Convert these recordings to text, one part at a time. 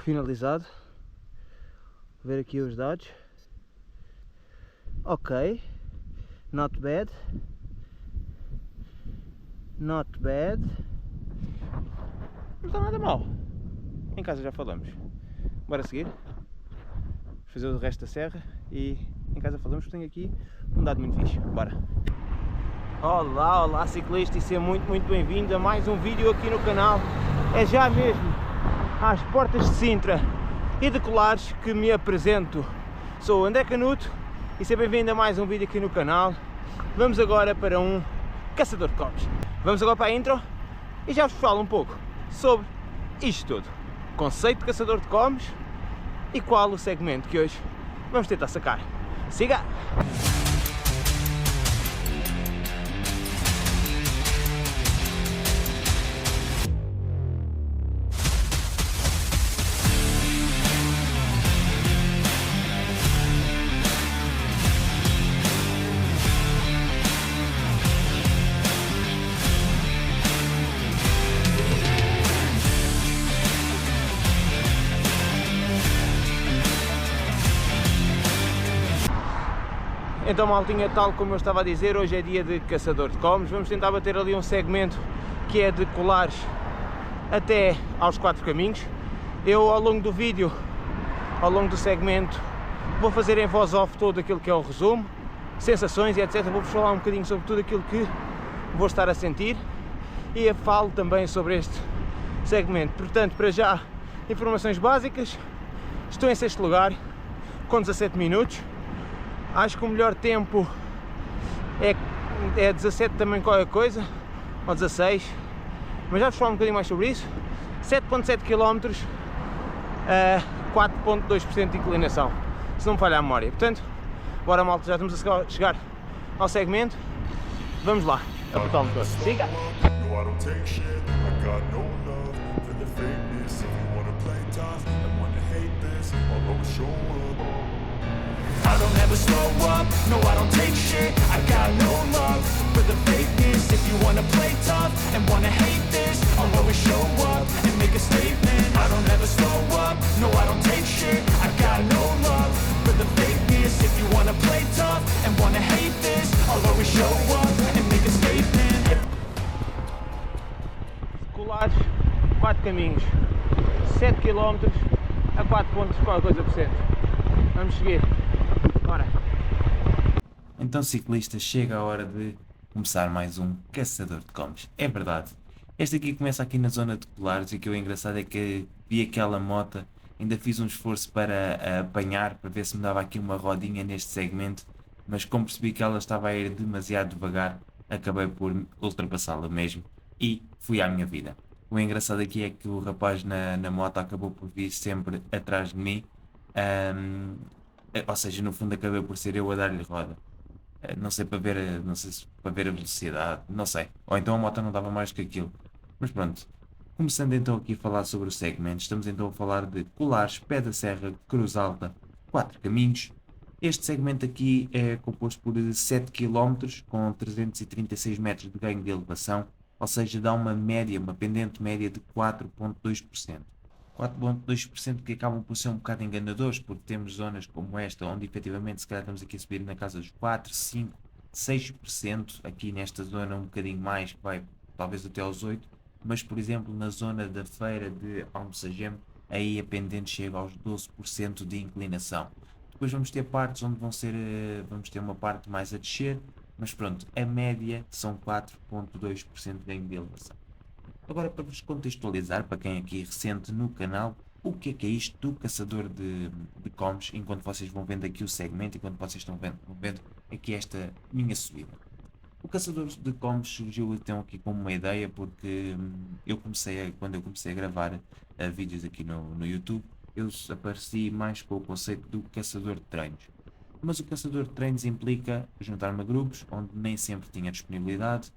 finalizado. Ver aqui os dados. Ok, not bad, not bad, não está nada mal. Em casa já falamos. Bora seguir, fazer o resto da serra e em casa falamos, porque tenho aqui um dado muito fixe. Bora! Olá, olá ciclista, e seja muito bem-vindo a mais um vídeo aqui no canal. É já mesmo às portas de Sintra e de Colares que me apresento. Sou o André Canuto e seja bem-vindo a mais um vídeo aqui no canal. Vamos agora para um caçador de comes. Vamos agora para a intro e já vos falo um pouco sobre isto tudo. Conceito de caçador de comes e qual o segmento que hoje vamos tentar sacar. Siga! Então, maltinha, tal como eu estava a dizer, hoje é dia de caçador de comes. Vamos tentar bater ali um segmento que é de Colares até aos 4 caminhos. Eu, ao longo do vídeo, ao longo do segmento, vou fazer em voz off todo aquilo que é o resumo, sensações e etc. Vou-vos falar um bocadinho sobre tudo aquilo que vou estar a sentir e falo também sobre este segmento. Portanto, para já, informações básicas. Estou em 6º lugar, com 17 minutos. Acho que o melhor tempo é 17 também qualquer coisa, ou 16, mas já vos falo um bocadinho mais sobre isso. 7.7 km, 4.2% de inclinação, se não me falha a memória. Portanto, bora malta, já estamos a chegar ao segmento, vamos lá, apertar o motor. Siga! I don't ever slow up, no I don't take shit. I got no love for the fakeness. If you wanna play tough and wanna hate this, I'll always show up and make a statement. I don't ever slow up, no I don't take shit. I got no love for the fakeness. If you wanna play tough and wanna hate this, I'll always show up and make a statement. Colares, 4 caminhos, 7 km a 4 pontos qualquer coisa por cento. Vamos seguir. Bora. Então, ciclista, chega a hora de começar mais um caçador de comes. É verdade. Este aqui começa aqui na zona de Colares e o que é engraçado é que vi aquela mota, ainda fiz um esforço para apanhar, para ver se me dava aqui uma rodinha neste segmento, mas como percebi que ela estava a ir demasiado devagar, acabei por ultrapassá-la mesmo e fui à minha vida. O engraçado aqui é que o rapaz na moto acabou por vir sempre atrás de mim. Ou seja, no fundo acabei por ser eu a dar-lhe roda. Não sei para ver, não sei se para ver a velocidade, não sei. Ou então a moto não dava mais que aquilo. Mas pronto. Começando então aqui a falar sobre o segmento, estamos então a falar de Colares, Pé da Serra, Cruz Alta, 4 caminhos. Este segmento aqui é composto por 7 km com 336 metros de ganho de elevação, ou seja, dá uma média, uma pendente média de 4.2%. 4.2% que acabam por ser um bocado enganadores, porque temos zonas como esta, onde efetivamente se calhar estamos aqui a subir na casa dos 4, 5, 6%, aqui nesta zona um bocadinho mais, que vai talvez até aos 8%, mas por exemplo na zona da feira de Almocegem, aí a pendente chega aos 12% de inclinação. Depois vamos ter partes onde vamos ter uma parte mais a descer, mas pronto, a média são 4.2% de ganho de elevação. Agora, para vos contextualizar, para quem é aqui recente no canal, o que é isto do caçador de comes, enquanto vocês vão vendo aqui o segmento, enquanto vocês vão vendo aqui esta minha subida. O caçador de comes surgiu então aqui como uma ideia, porque quando eu comecei a gravar vídeos aqui no YouTube, eu apareci mais com o conceito do caçador de treinos. Mas o caçador de treinos implica juntar-me a grupos, onde nem sempre tinha disponibilidade,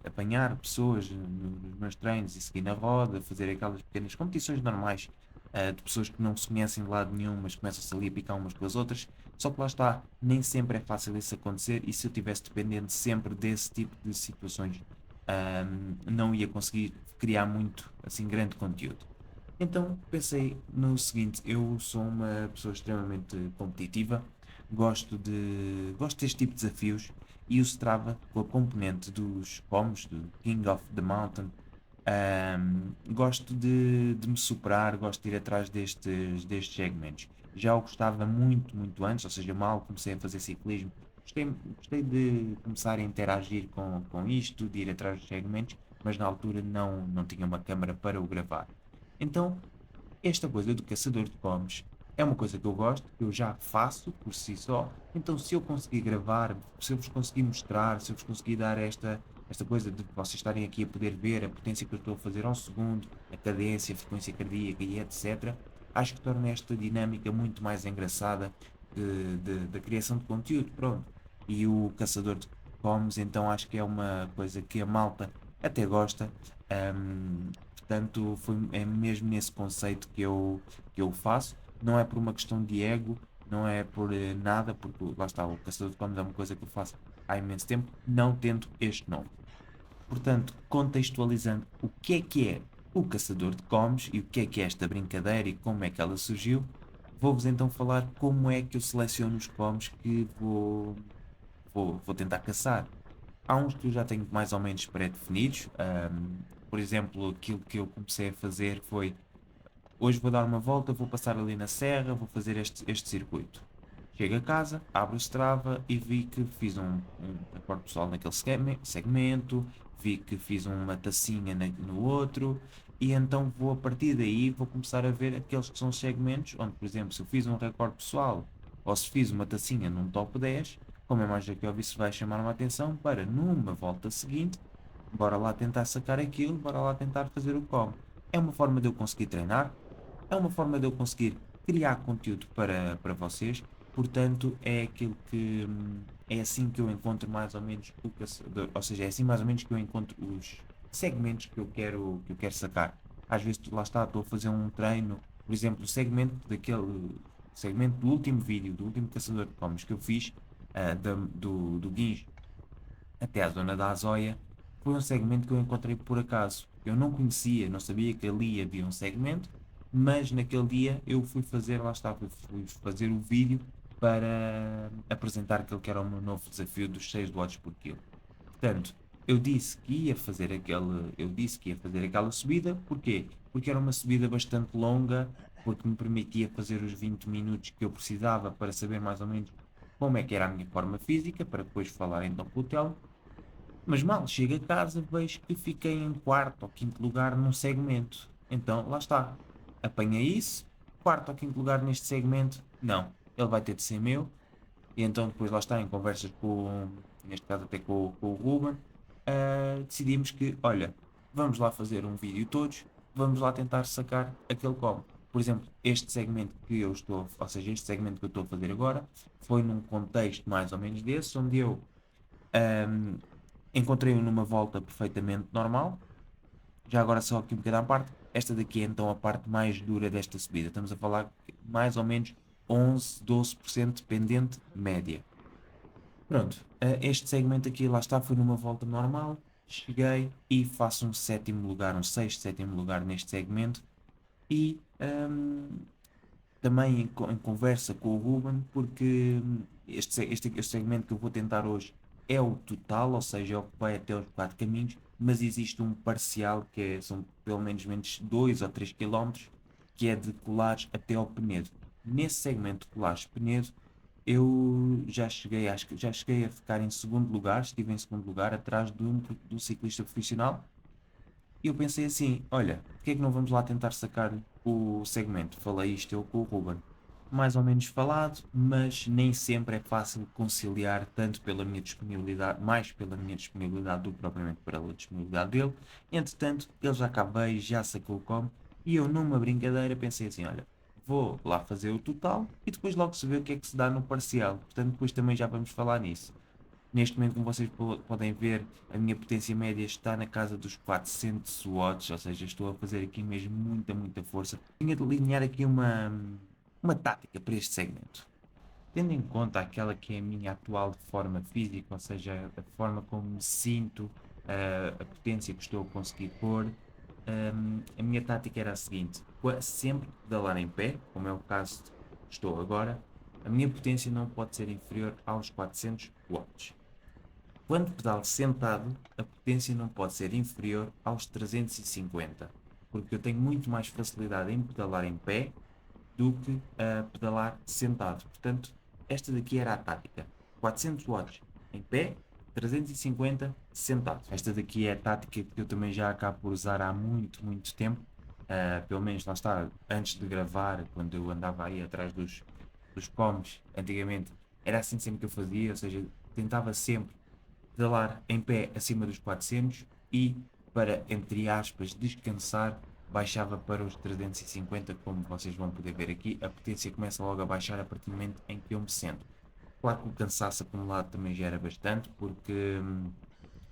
apanhar pessoas nos meus treinos e seguir na roda, fazer aquelas pequenas competições normais de pessoas que não se conhecem de lado nenhum, mas começam-se ali a picar umas com as outras. Só que lá está, nem sempre é fácil isso acontecer, e se eu estivesse dependente sempre desse tipo de situações, não ia conseguir criar muito, assim, grande conteúdo. Então pensei no seguinte, eu sou uma pessoa extremamente competitiva, gosto deste tipo de desafios e o Strava, com a componente dos COMs, do King of the Mountain, gosto de me superar, gosto de ir atrás destes segmentos. Já o gostava muito, muito antes, ou seja, mal comecei a fazer ciclismo, gostei de começar a interagir com isto, de ir atrás dos segmentos, mas na altura não tinha uma câmara para o gravar. Então, esta coisa do caçador de pombos é uma coisa que eu gosto, que eu já faço por si só. Então, se eu conseguir gravar, se eu vos conseguir mostrar, se eu vos conseguir dar esta coisa de vocês estarem aqui a poder ver a potência que eu estou a fazer ao segundo, a cadência, a frequência cardíaca e etc., acho que torna esta dinâmica muito mais engraçada da criação de conteúdo. Pronto. E o caçador de pombos, então, acho que é uma coisa que a malta até gosta. Portanto, é mesmo nesse conceito que eu faço. Não é por uma questão de ego, não é por nada, porque lá está, o Caçador de Comes é uma coisa que eu faço há imenso tempo, não tendo este nome. Portanto, contextualizando o que é o Caçador de Comes e o que é esta brincadeira e como é que ela surgiu, vou-vos então falar como é que eu seleciono os comes que vou tentar caçar. Há uns que eu já tenho mais ou menos pré-definidos. Por exemplo, aquilo que eu comecei a fazer foi: hoje vou dar uma volta, vou passar ali na serra, vou fazer este circuito. Chego a casa, abro o Strava e vi que fiz um recorde pessoal naquele segmento, vi que fiz uma tacinha no outro, e então vou a partir daí vou começar a ver aqueles que são os segmentos onde, por exemplo, se eu fiz um recorde pessoal ou se fiz uma tacinha num top 10, como é mais que óbvio, isso vai chamar uma atenção para numa volta seguinte, bora lá tentar sacar aquilo, bora lá tentar fazer o como. É uma forma de eu conseguir treinar, é uma forma de eu conseguir criar conteúdo para vocês, portanto é aquilo que é assim que eu encontro mais ou menos o caçador, ou seja, é assim mais ou menos que eu encontro os segmentos que eu quero sacar. Às vezes lá está, estou a fazer um treino, por exemplo, o segmento do último vídeo, do último caçador de pombos que eu fiz, do guincho até à zona da Azóia, foi um segmento que eu encontrei por acaso. Eu não conhecia, não sabia que ali havia um segmento, mas naquele dia eu fui fazer, lá está, fui fazer o vídeo para apresentar aquele que era o meu novo desafio dos 6 watts por quilo. Portanto, eu disse que ia fazer aquela subida, porquê? Porque era uma subida bastante longa, porque me permitia fazer os 20 minutos que eu precisava para saber mais ou menos como é que era a minha forma física, para depois falar então com o Telmo. Mas mal chego a casa, vejo que fiquei em quarto ou quinto lugar num segmento. Então, lá está. Apanhei isso, quarto ou quinto lugar neste segmento, não. Ele vai ter de ser meu. E então, depois lá está, em conversas neste caso até com o Ruben, decidimos que, olha, vamos lá fazer um vídeo todos, vamos lá tentar sacar aquele como. Por exemplo, ou seja, este segmento que eu estou a fazer agora, foi num contexto mais ou menos desse, onde eu ahm, encontrei-o numa volta perfeitamente normal. Já agora só aqui um bocadinho à parte. Esta daqui é então a parte mais dura desta subida. Estamos a falar mais ou menos 11, 12% dependente média. Pronto, este segmento aqui, lá está, foi numa volta normal. Cheguei e faço um sétimo lugar, um sexto, sétimo lugar neste segmento. E também em conversa com o Ruben, porque este segmento que eu vou tentar hoje é o total, ou seja, é o que vai até os 4 caminhos, mas existe um parcial são pelo menos 2 ou 3 quilómetros, que é de Colares até ao Penedo. Nesse segmento de Colares-Penedo, eu acho que já cheguei a ficar em segundo lugar, estive em segundo lugar, atrás de um ciclista profissional, e eu pensei assim: olha, porque é que não vamos lá tentar sacar o segmento? Falei isto eu com o Ruben. Mais ou menos falado, mas nem sempre é fácil conciliar, tanto pela minha disponibilidade, mais pela minha disponibilidade do que propriamente pela disponibilidade dele. Entretanto, ele já cá veio, já sacou como, e eu numa brincadeira pensei assim: olha, vou lá fazer o total e depois logo se vê o que é que se dá no parcial. Portanto, depois também já vamos falar nisso. Neste momento, como vocês podem ver, a minha potência média está na casa dos 400 watts, ou seja, estou a fazer aqui mesmo muita, muita força. Tinha de delinear aqui uma tática para este segmento. Tendo em conta aquela que é a minha atual forma física, ou seja, a forma como me sinto, a potência que estou a conseguir pôr, a minha tática era a seguinte: sempre que pedalar em pé, como é o caso que estou agora, a minha potência não pode ser inferior aos 400 watts. Quando pedalo sentado, a potência não pode ser inferior aos 350, porque eu tenho muito mais facilidade em pedalar em pé do que a pedalar sentado. Portanto, esta daqui era a tática. 400 watts em pé, 350 sentado. Esta daqui é a tática que eu também já acabo por usar há muito tempo. Pelo menos lá está, antes de gravar, quando eu andava aí atrás dos comes, antigamente, era assim sempre que eu fazia, ou seja, tentava sempre pedalar em pé acima dos 400 e, para, entre aspas, descansar, baixava para os 350, como vocês vão poder ver aqui. A potência começa logo a baixar a partir do momento em que eu me sento. Claro que o cansaço acumulado também já era bastante, porque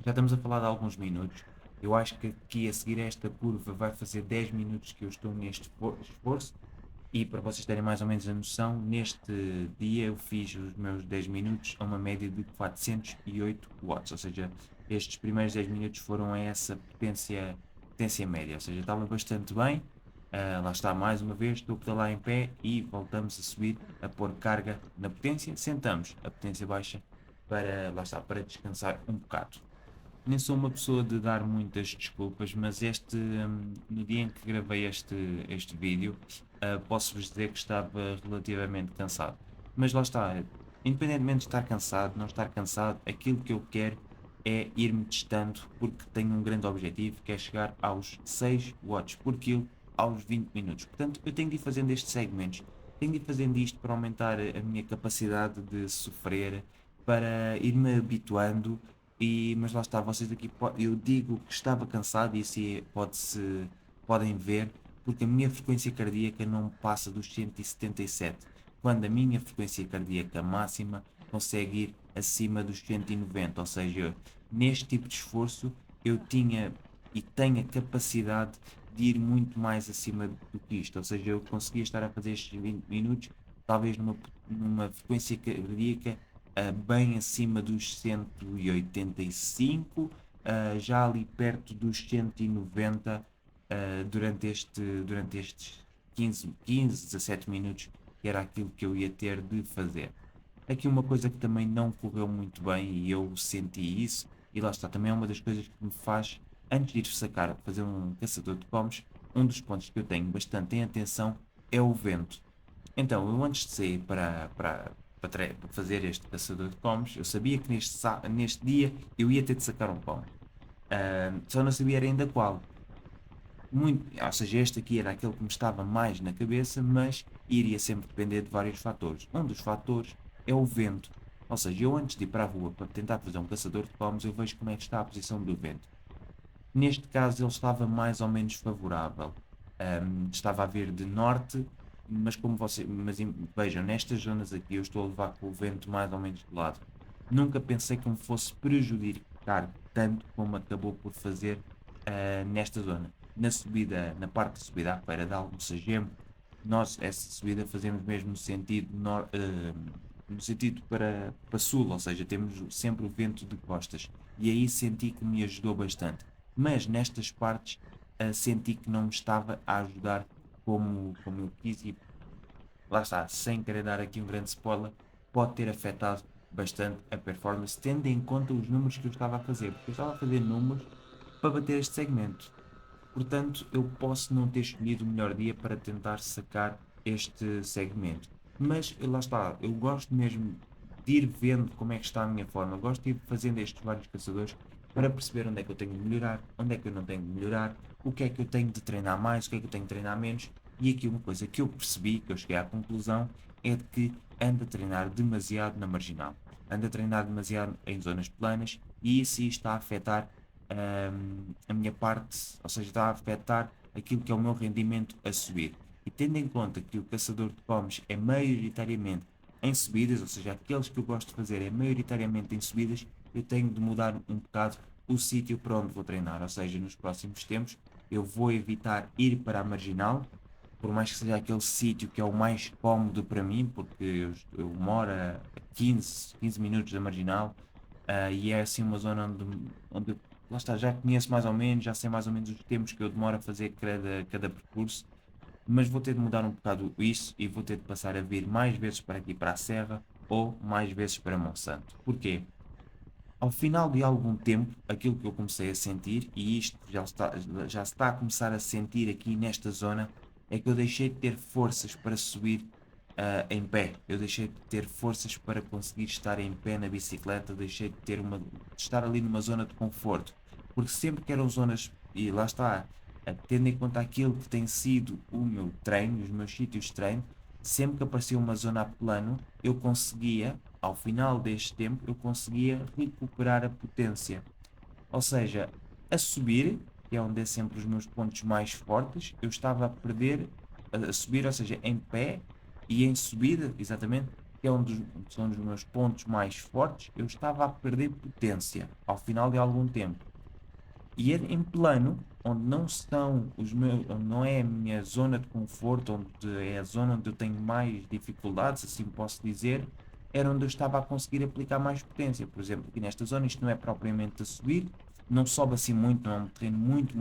já estamos a falar de alguns minutos. Eu acho que aqui a seguir esta curva vai fazer 10 minutos que eu estou neste esforço. E para vocês terem mais ou menos a noção, neste dia eu fiz os meus 10 minutos a uma média de 408 watts, ou seja, estes primeiros 10 minutos foram a essa potência média, ou seja, estava bastante bem. Lá está, mais uma vez, estou a pedalar em pé e voltamos a subir, a pôr carga na potência, sentamos a potência baixa para, lá está, para descansar um bocado. Nem sou uma pessoa de dar muitas desculpas, mas no dia em que gravei este vídeo, posso-vos dizer que estava relativamente cansado. Mas lá está, independentemente de estar cansado, não estar cansado, aquilo que eu quero é ir-me testando, porque tenho um grande objetivo, que é chegar aos 6 watts por quilo aos 20 minutos. Portanto, eu tenho de ir fazendo estes segmentos, tenho de ir fazendo isto para aumentar a minha capacidade de sofrer, para ir-me habituando. Mas lá está, vocês aqui, eu digo que estava cansado e assim podem ver, porque a minha frequência cardíaca não passa dos 177, quando a minha frequência cardíaca máxima consegue ir acima dos 190, ou seja, neste tipo de esforço eu tinha e tenho a capacidade de ir muito mais acima do que isto, ou seja, eu conseguia estar a fazer estes 20 minutos, talvez numa frequência cardíaca bem acima dos 185, já ali perto dos 190 durante estes 15, 17 minutos, que era aquilo que eu ia ter de fazer. Aqui uma coisa que também não correu muito bem e eu senti isso, e lá está, também é uma das coisas que me faz, antes de ir fazer um caçador de pomes, um dos pontos que eu tenho bastante em atenção é o vento. Então, eu antes de sair para fazer este caçador de pomes, eu sabia que neste dia eu ia ter de sacar um pome. Só não sabia ainda qual. Ou seja, este aqui era aquele que me estava mais na cabeça, mas iria sempre depender de vários fatores. Um dos fatores é o vento. Ou seja, eu antes de ir para a rua para tentar fazer um caçador de pomes, eu vejo como é que está a posição do vento. Neste caso ele estava mais ou menos favorável. Estava a vir de norte, mas vejam, nestas zonas aqui eu estou a levar com o vento mais ou menos de lado. Nunca pensei que me fosse prejudicar tanto como acabou por fazer nesta zona. Na parte de subida à Feira de Almocegem, nós essa subida fazemos mesmo no sentido, para sul, ou seja, temos sempre o vento de costas, e aí senti que me ajudou bastante. Mas nestas partes senti que não me estava a ajudar como eu quis, e lá está, sem querer dar aqui um grande spoiler, pode ter afetado bastante a performance, tendo em conta os números que eu estava a fazer, porque eu estava a fazer números para bater este segmento. Portanto, eu posso não ter escolhido o melhor dia para tentar sacar este segmento. Mas lá está, eu gosto mesmo de ir vendo como é que está a minha forma, gosto de ir fazendo estes vários caçadores para perceber onde é que eu tenho de melhorar, onde é que eu não tenho de melhorar, o que é que eu tenho de treinar mais, o que é que eu tenho de treinar menos. E aqui uma coisa que eu percebi, que eu cheguei à conclusão, é de que ando a treinar demasiado na marginal, ando a treinar demasiado em zonas planas, e isso está a afetar a minha parte, ou seja, está a afetar aquilo que é o meu rendimento a subir. E tendo em conta que o caçador de pomes é maioritariamente em subidas, ou seja, aqueles que eu gosto de fazer é maioritariamente em subidas, eu tenho de mudar um bocado o sítio para onde vou treinar, ou seja, nos próximos tempos eu vou evitar ir para a marginal, por mais que seja aquele sítio que é o mais cómodo para mim, porque eu moro a 15 minutos da marginal, e é assim uma zona onde lá está, já conheço mais ou menos, já sei mais ou menos os tempos que eu demoro a fazer cada percurso, mas vou ter de mudar um bocado isso e vou ter de passar a vir mais vezes para aqui para a Serra ou mais vezes para Monsanto. Porquê? Ao final de algum tempo, aquilo que eu comecei a sentir, e isto já se está a começar a sentir aqui nesta zona, é que eu deixei de ter forças para subir em pé. Eu deixei de ter forças para conseguir estar em pé na bicicleta, deixei de de estar ali numa zona de conforto. Porque sempre que eram zonas, e lá está, tendo em conta aquilo que tem sido o meu treino, os meus sítios de treino, sempre que aparecia uma zona a plano, eu conseguia, ao final deste tempo, eu conseguia recuperar a potência. Ou seja, a subir, que é onde é sempre os meus pontos mais fortes, eu estava a perder, a subir, ou seja, em pé e em subida, exatamente, que é onde são os meus pontos mais fortes, eu estava a perder potência ao final de algum tempo. E em plano, onde não estão onde não é a minha zona de conforto, onde é a zona onde eu tenho mais dificuldades, assim posso dizer, era onde eu estava a conseguir aplicar mais potência. Por exemplo, aqui nesta zona isto não é propriamente a subir, não sobe assim muito, não é um terreno muito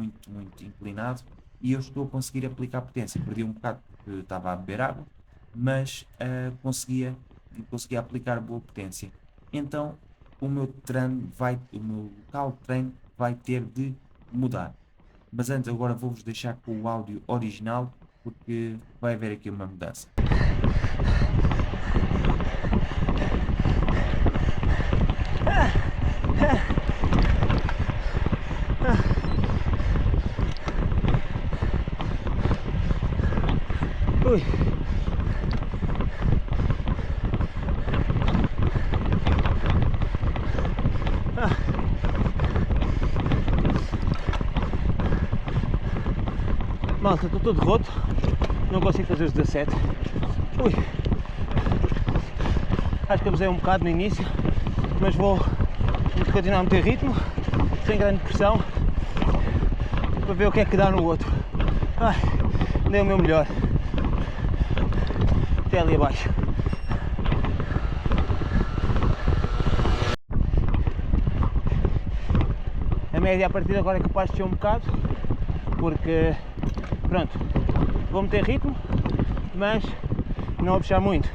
inclinado, e eu estou a conseguir aplicar potência. Perdi um bocado porque estava a beber água, mas conseguia aplicar boa potência. Então o meu local de treino vai ter de mudar. Mas antes, agora vou-vos deixar com o áudio original, porque vai haver aqui uma mudança. Ui. Malta, estou todo roto, não consigo fazer os 17. Ui. Acho que abusei um bocado no início, mas vou continuar a meter ritmo, sem grande pressão, para ver o que é que dá no outro. Ai, dei o meu melhor. Até ali abaixo. A média a partir de agora é capaz de descer um bocado, porque pronto, vou meter ritmo, mas não vou puxar muito.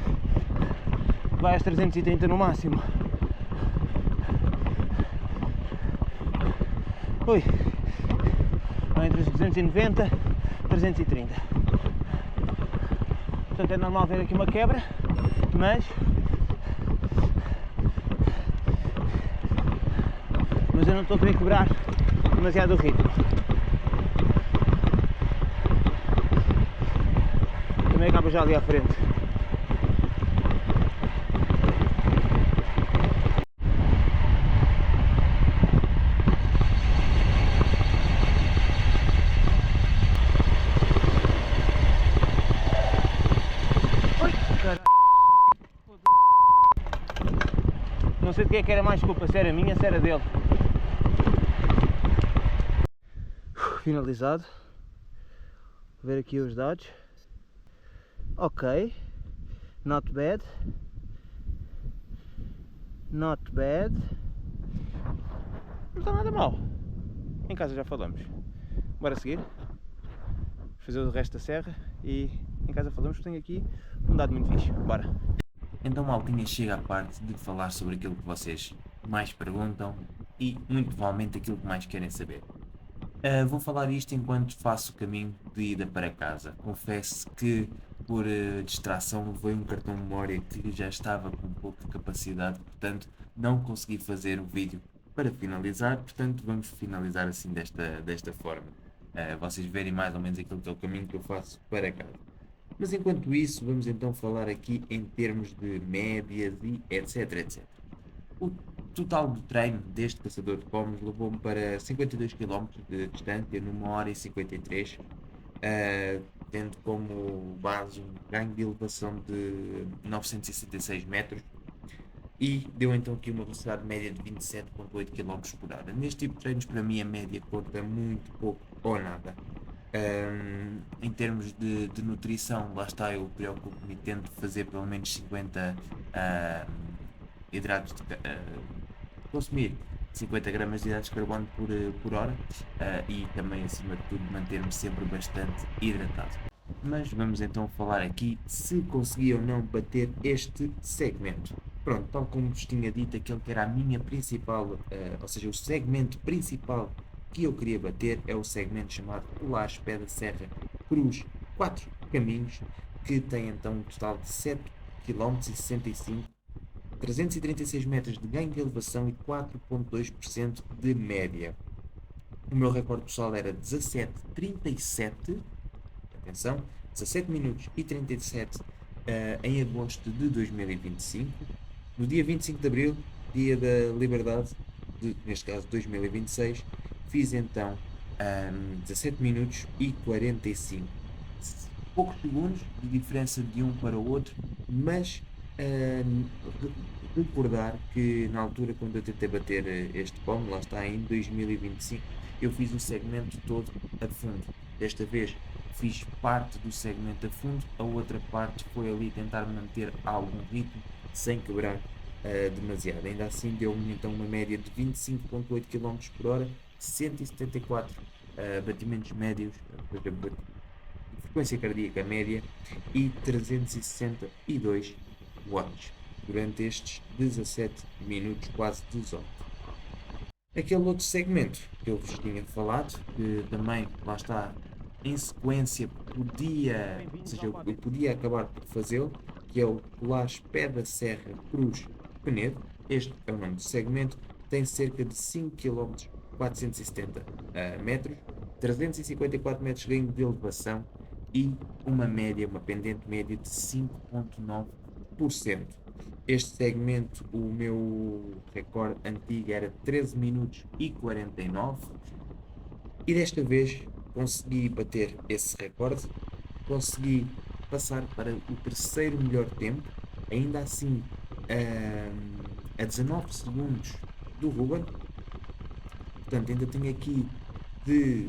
Vai aos 330 no máximo. Ui, vai entre os 290 e 330. Portanto é normal ver aqui uma quebra, mas eu não estou a querer quebrar demasiado o ritmo. Também acaba já ali à frente. Não sei de quem é que era mais culpa, se era minha, se era dele. Finalizado. Vou ver aqui os dados. Ok. Not bad. Not bad. Não está nada mal. Em casa já falamos. Bora seguir. Fazer o resto da serra e em casa falamos, porque tenho aqui um dado muito fixe. Bora. Então, maltinha, chega à parte de falar sobre aquilo que vocês mais perguntam e, muito provavelmente, aquilo que mais querem saber. Vou falar isto enquanto faço o caminho de ida para casa. Confesso que, por distração, levei um cartão de memória que já estava com um pouco de capacidade, portanto, não consegui fazer o vídeo para finalizar, portanto, vamos finalizar assim desta forma. Vocês verem mais ou menos aquilo que é o caminho que eu faço para casa. Mas enquanto isso, vamos então falar aqui em termos de médias e etc. O total do treino deste caçador de pombos levou-me para 52 km de distância, numa hora e 53, tendo como base um ganho de elevação de 966 metros e deu então aqui uma velocidade média de 27,8 km por hora. Neste tipo de treinos, para mim, a média conta muito pouco ou nada. Em termos de nutrição, lá está, eu preocupo-me e tento fazer pelo menos 50 hidratos consumir 50 gramas de hidratos de carbono por hora e também, acima de tudo, manter-me sempre bastante hidratado. mas vamos então falar aqui se consegui ou não bater este segmento. Pronto, tal como vos tinha dito, aquele que era a minha principal, ou seja, o segmento principal que eu queria bater é o segmento chamado Colares Pé da Serra Cruz 4 caminhos, que tem então um total de 7 km e 65, 336 metros de ganho de elevação e 4,2% de média. O meu recorde pessoal era 17,37, atenção, 17 minutos e 37 em agosto de 2025. No dia 25 de Abril, dia da Liberdade, neste caso 2026, fiz então 17 minutos e 45. Poucos segundos de diferença de um para o outro, mas recordar que na altura quando eu tentei bater este pomo, lá está em 2025, eu fiz o segmento todo a fundo. Desta vez fiz parte do segmento a fundo, a outra parte foi ali tentar manter algum ritmo sem quebrar demasiado. Ainda assim deu-me então uma média de 25,8 km por hora, 174 batimentos médios, frequência cardíaca média e 362 watts durante estes 17 minutos, quase 18. Aquele outro segmento que eu vos tinha falado, que também, lá está, em sequência podia, ou seja, eu podia acabar por fazê-lo, que é o Colares Pé da Serra Cruz Penedo. Este é o nome do segmento, tem cerca de 5 km, 470 metros, 354 metros de ganho de elevação e uma pendente média de 5,9%. Este segmento, o meu recorde antigo era 13 minutos e 49 e desta vez consegui bater esse recorde, consegui passar para o terceiro melhor tempo, ainda assim a 19 segundos do Ruben. Portanto, ainda tenho aqui de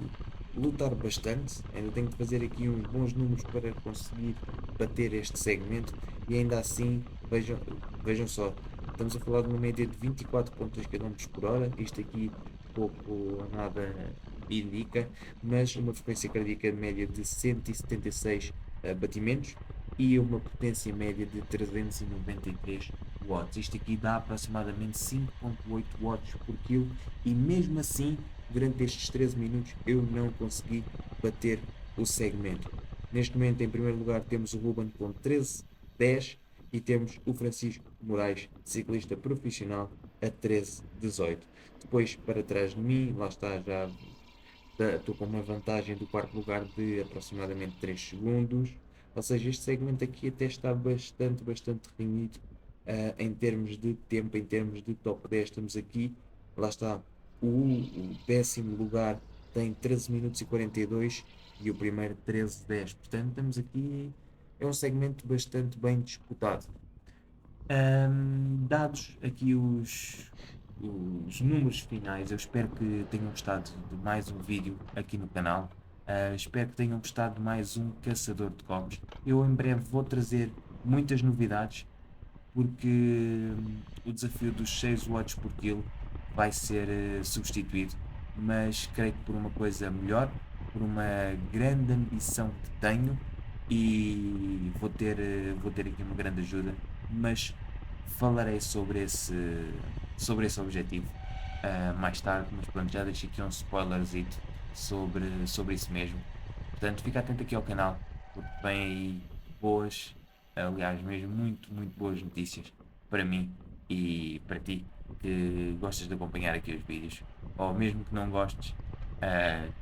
lutar bastante, ainda tenho de fazer aqui uns bons números para conseguir bater este segmento e ainda assim, vejam só, estamos a falar de uma média de 24,2 km por hora, isto aqui pouco ou nada indica, mas uma frequência cardíaca média de 176 batimentos e uma potência média de 393 watts. Isto aqui dá aproximadamente 5,8 watts por quilo e mesmo assim, durante estes 13 minutos, eu não consegui bater o segmento. Neste momento, em primeiro lugar, temos o Ruben com 13,10 e temos o Francisco Moraes, ciclista profissional, a 13,18. Depois, para trás de mim, lá está, já estou com uma vantagem do quarto lugar de aproximadamente 3 segundos. Ou seja, este segmento aqui até está bastante reunido em termos de tempo, em termos de top 10. Estamos aqui, lá está, o décimo lugar tem 13 minutos e 42 e o primeiro 13,10. Portanto, estamos aqui, é um segmento bastante bem disputado. Dados aqui os números finais, eu espero que tenham gostado de mais um vídeo aqui no canal. Espero que tenham gostado de mais um Caçador de Comes. Eu em breve vou trazer muitas novidades, porque o desafio dos 6 watts por quilo vai ser substituído, mas creio que por uma coisa melhor, por uma grande ambição que tenho e vou ter aqui uma grande ajuda, mas falarei sobre esse objetivo mais tarde, mas pronto, já deixei aqui um spoilerzito sobre isso mesmo. Portanto, fica atento aqui ao canal, porque vem aí boas, aliás mesmo muito boas notícias para mim e para ti que gostas de acompanhar aqui os vídeos, ou mesmo que não gostes,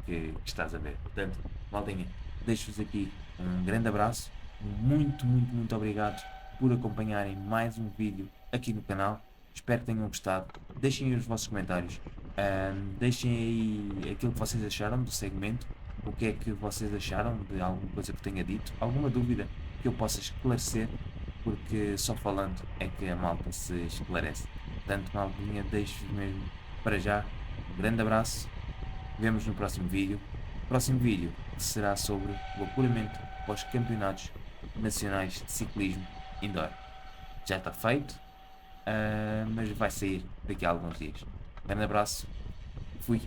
que estás a ver. Portanto, maldinha, deixo-vos aqui um grande abraço, muito obrigado por acompanharem mais um vídeo aqui no canal. Espero que tenham gostado. Deixem aí os vossos comentários, deixem aí aquilo que vocês acharam do segmento, o que é que vocês acharam de alguma coisa que tenha dito, alguma dúvida que eu possa esclarecer, porque só falando é que a malta se esclarece. Portanto, maldinha, deixo-vos mesmo para já um grande abraço, vemos no próximo vídeo. O próximo vídeo será sobre o apuramento para os campeonatos nacionais de ciclismo indoor. Já está feito, mas vai sair daqui a alguns dias. Grande abraço, fui.